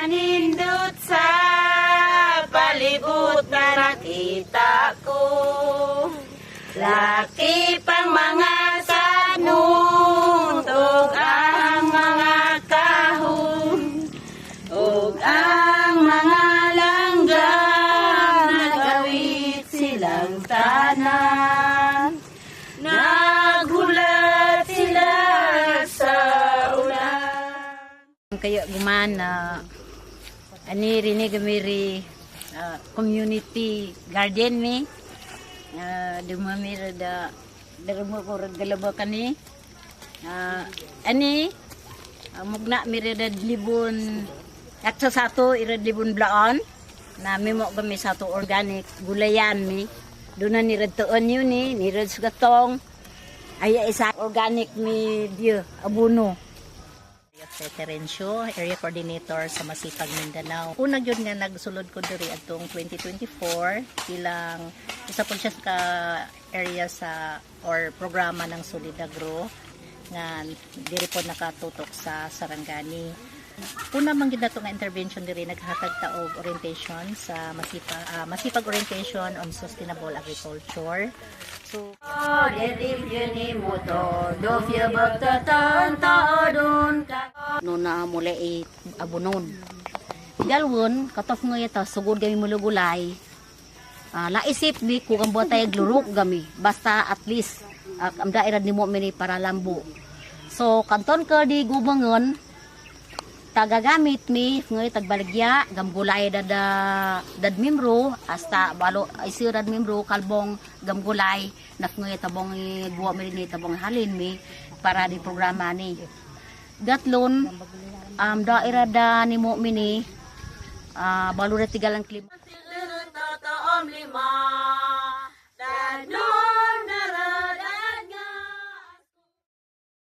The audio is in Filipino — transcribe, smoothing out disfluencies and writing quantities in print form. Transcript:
Nindot sa palibot na nakita ko. Laki pang mga sanong, ug ang mga kahon, ug ang mga langgam, nagawit silang tanan. Naghulat sila sa ulan. Kaya gumana, ani rini gamiri community garden mi. Dumamira da darmo ko galaba kani. Ani mugna mira da libon at sa sato ira libon blaon na mimo gami sato organic gulayan mi. Doon na niratuon yun nirad sugatong ay isa organic mi dia abuno. Terencio, Area Coordinator sa Masipag, Mindanao. Unang yun nga nagsulod ko diri atong 2024 bilang isa po siya ka area sa or programa ng Solidagro nga diri po nakatutok sa Sarangani. Una man gid nato nga intervention diri naghatag ta og orientation sa Masipag orientation on sustainable agriculture. So, no na mulai abunon. Dalwon katof nga ita sugod kami mulugulay. Laisip mi kung ang buhatay gluruk gami basta at least ang daerah nimo mini para lambo. So kanton ka di gubangon tagagamit mi ngay tagbaligya gamgulay dad mimro hasta balo isirad mimro kalbong gamgulay nak ngay tabong guwa mi ni tabong halin mi para di programa ni datlon daerah da nimo mini balo na tigalang klima